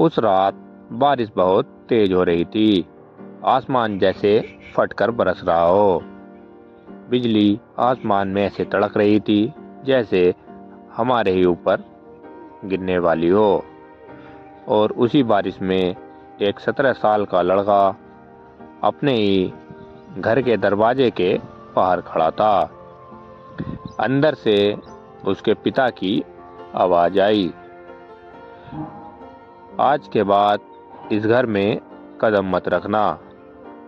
उस रात बारिश बहुत तेज हो रही थी। आसमान जैसे फटकर बरस रहा हो। बिजली आसमान में ऐसे तड़क रही थी जैसे हमारे ही ऊपर गिरने वाली हो। और उसी बारिश में एक 17 साल का लड़का अपने ही घर के दरवाजे के बाहर खड़ा था। अंदर से उसके पिता की आवाज आई, आज के बाद इस घर में कदम मत रखना,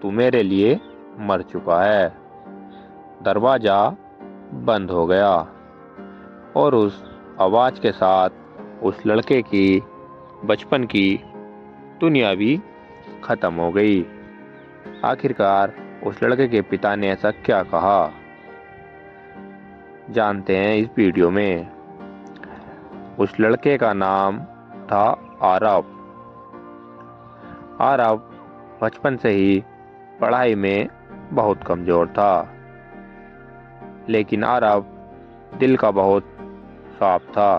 तू मेरे लिए मर चुका है। दरवाजा बंद हो गया और उस आवाज के साथ उस लड़के की बचपन की दुनिया भी खत्म हो गई। आखिरकार उस लड़के के पिता ने ऐसा क्या कहा, जानते हैं इस वीडियो में। उस लड़के का नाम था आरव। आरव बचपन से ही पढ़ाई में बहुत कमजोर था, लेकिन आरव दिल का बहुत साफ था।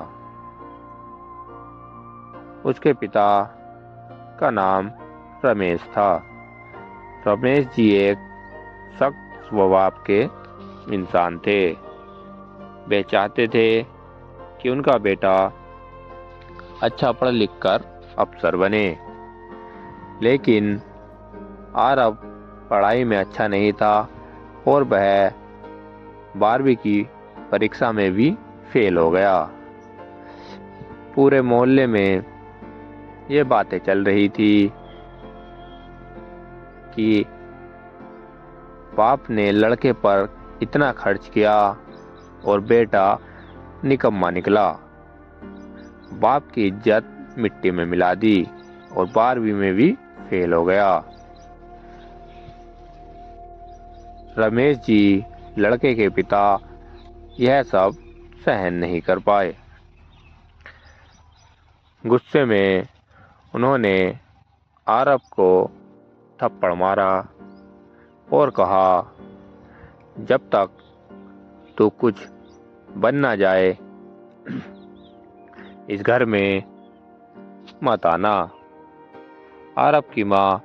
उसके पिता का नाम रमेश था। रमेश जी एक सख्त स्वभाव के इंसान थे। वे चाहते थे कि उनका बेटा अच्छा पढ़ लिख कर अफसर बने, लेकिन आरव पढ़ाई में अच्छा नहीं था और वह 12वीं की परीक्षा में भी फेल हो गया। पूरे मोहल्ले में ये बातें चल रही थी कि बाप ने लड़के पर इतना खर्च किया और बेटा निकम्मा निकला। बाप की इज्जत मिट्टी में मिला दी और 12वीं में भी फेल हो गया। रमेश जी लड़के के पिता यह सब सहन नहीं कर पाए। गुस्से में उन्होंने आरव को थप्पड़ मारा और कहा, जब तक तू कुछ बन ना जाए इस घर में मत आना। आरव की माँ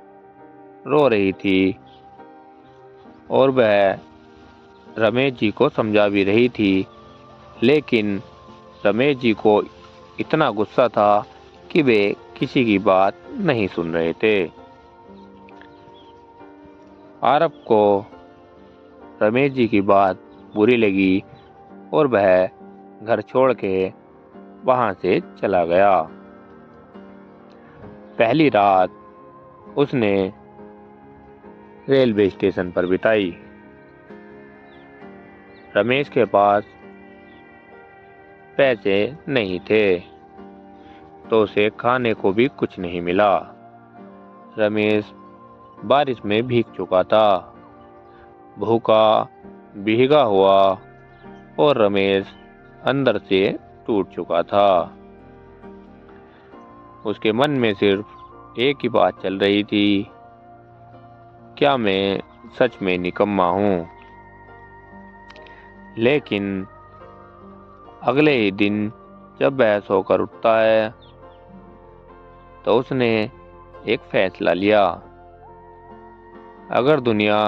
रो रही थी और वह रमेश जी को समझा भी रही थी, लेकिन रमेश जी को इतना गुस्सा था कि वे किसी की बात नहीं सुन रहे थे। आरव को रमेश जी की बात बुरी लगी और वह घर छोड़ के वहां से चला गया। पहली रात उसने रेलवे स्टेशन पर बिताई। रमेश के पास पैसे नहीं थे तो उसे खाने को भी कुछ नहीं मिला। रमेश बारिश में भीग चुका था, भूखा भीगा हुआ, और रमेश अंदर से टूट चुका था। उसके मन में सिर्फ एक ही बात चल रही थी, क्या मैं सच में निकम्मा हूँ। लेकिन अगले ही दिन जब वह सोकर उठता है तो उसने एक फैसला लिया, अगर दुनिया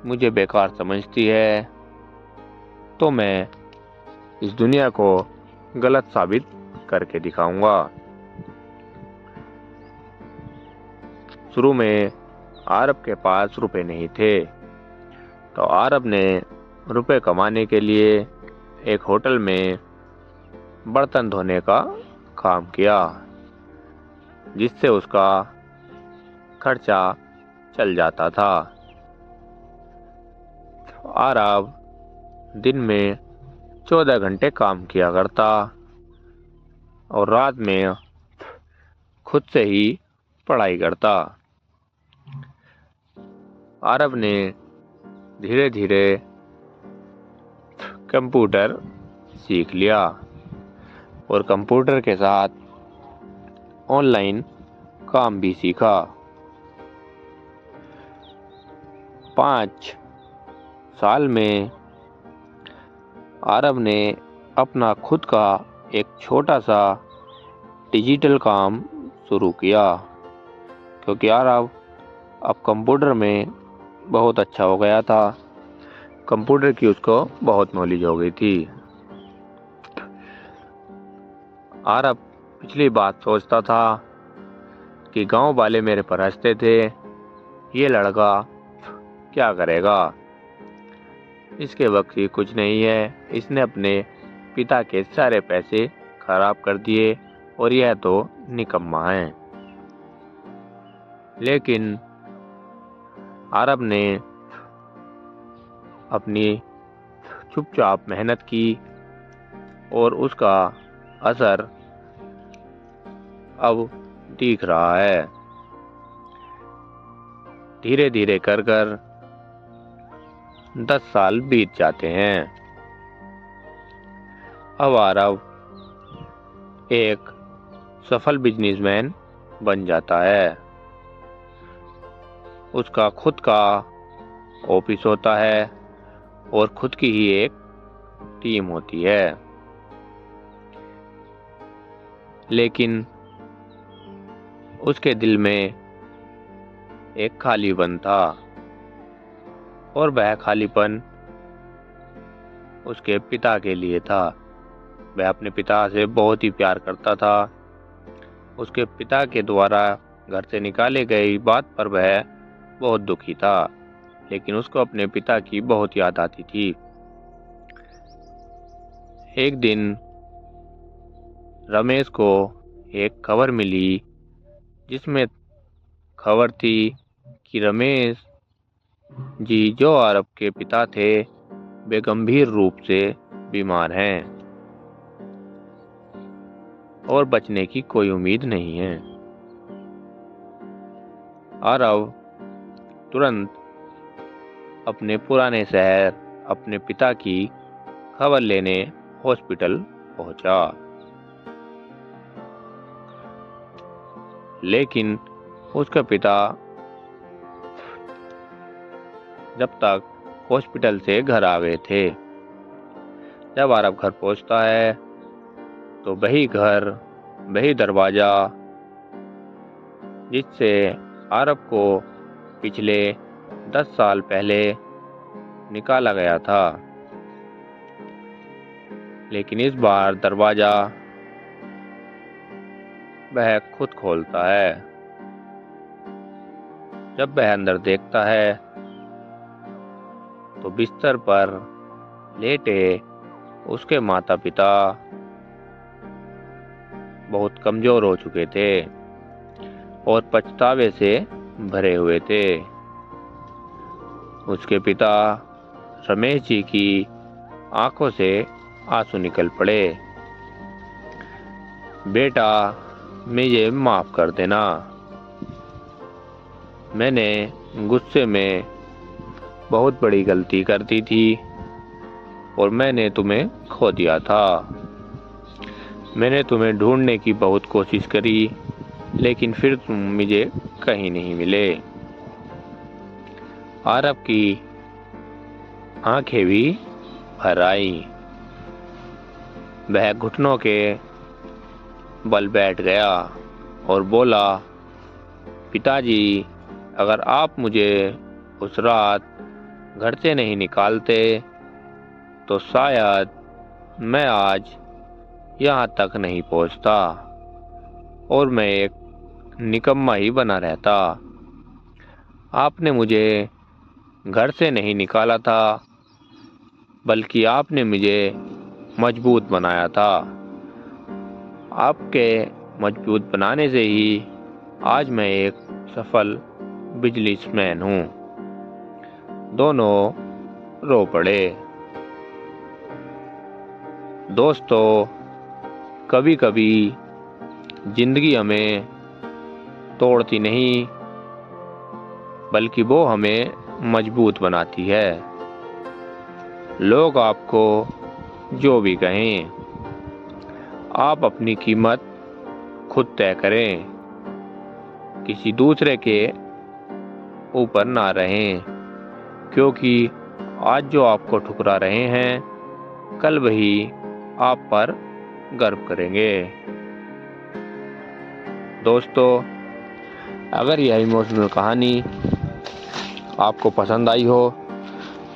मुझे बेकार समझती है तो मैं इस दुनिया को गलत साबित करके दिखाऊंगा। शुरू में आरव के पास रुपए नहीं थे तो आरव ने रुपए कमाने के लिए एक होटल में बर्तन धोने का काम किया, जिससे उसका खर्चा चल जाता था। आरव दिन में 14 घंटे काम किया करता और रात में खुद से ही पढ़ाई करता। आरव ने धीरे धीरे कंप्यूटर सीख लिया और कंप्यूटर के साथ ऑनलाइन काम भी सीखा। 5 साल में आरव ने अपना खुद का एक छोटा सा डिजिटल काम शुरू किया, क्योंकि यार अब कंप्यूटर में बहुत अच्छा हो गया था। कंप्यूटर की उसको बहुत नॉलेज हो गई थी। और अब पिछली बात सोचता था कि गांव वाले मेरे पर हंसते थे, ये लड़का क्या करेगा, इसके वक्त ही कुछ नहीं है, इसने अपने पिता के सारे पैसे खराब कर दिए और यह तो निकम्मा है। लेकिन आरब ने अपनी चुपचाप मेहनत की और उसका असर अब दिख रहा है। धीरे धीरे कर 10 साल बीत जाते हैं। अब आरब एक सफल बिजनेसमैन बन जाता है। उसका खुद का ऑफिस होता है और खुद की ही एक टीम होती है। लेकिन उसके दिल में एक खालीपन था और वह खालीपन उसके पिता के लिए था। वह अपने पिता से बहुत ही प्यार करता था। उसके पिता के द्वारा घर से निकाले गई बात पर वह बहुत दुखी था, लेकिन उसको अपने पिता की बहुत याद आती थी। एक दिन रमेश को एक खबर मिली, जिसमें खबर थी कि रमेश जी जो आरब के पिता थे, वे गंभीर रूप से बीमार हैं और बचने की कोई उम्मीद नहीं है। आरब तुरंत अपने पुराने शहर अपने पिता की खबर लेने हॉस्पिटल पहुंचा। लेकिन उसका पिता जब तक हॉस्पिटल से घर आ गए थे। जब आरब घर पहुंचता है तो वही दरवाजा जिससे आरब को पिछले 10 साल पहले निकाला गया था, लेकिन इस बार दरवाजा वह खुद खोलता है। जब वह अंदर देखता है तो बिस्तर पर लेटे उसके माता पिता बहुत कमजोर हो चुके थे और पछतावे से भरे हुए थे। उसके पिता रमेश जी की आंखों से आंसू निकल पड़े। बेटा, मुझे माफ कर देना, मैंने गुस्से में बहुत बड़ी गलती कर दी थी और मैंने तुम्हें खो दिया था। मैंने तुम्हें ढूंढने की बहुत कोशिश करी, लेकिन फिर तुम मुझे कहीं नहीं मिले। आरब की आंखें भी भर आईं। वह घुटनों के बल बैठ गया और बोला, पिताजी, अगर आप मुझे उस रात घर से नहीं निकालते तो शायद मैं आज यहाँ तक नहीं पहुँचता और मैं एक निकम्मा ही बना रहता। आपने मुझे घर से नहीं निकाला था, बल्कि आपने मुझे मजबूत बनाया था। आपके मजबूत बनाने से ही आज मैं एक सफल बिजनेसमैन हूँ। दोनों रो पड़े। दोस्तों, कभी कभी जिंदगी हमें तोड़ती नहीं, बल्कि वो हमें मजबूत बनाती है। लोग आपको जो भी कहें, आप अपनी कीमत खुद तय करें, किसी दूसरे के ऊपर ना रहें, क्योंकि आज जो आपको ठुकरा रहे हैं, कल वही आप पर गर्व करेंगे। दोस्तों, अगर यह इमोशनल कहानी आपको पसंद आई हो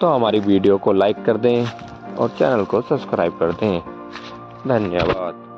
तो हमारी वीडियो को लाइक कर दें और चैनल को सब्सक्राइब कर दें। धन्यवाद।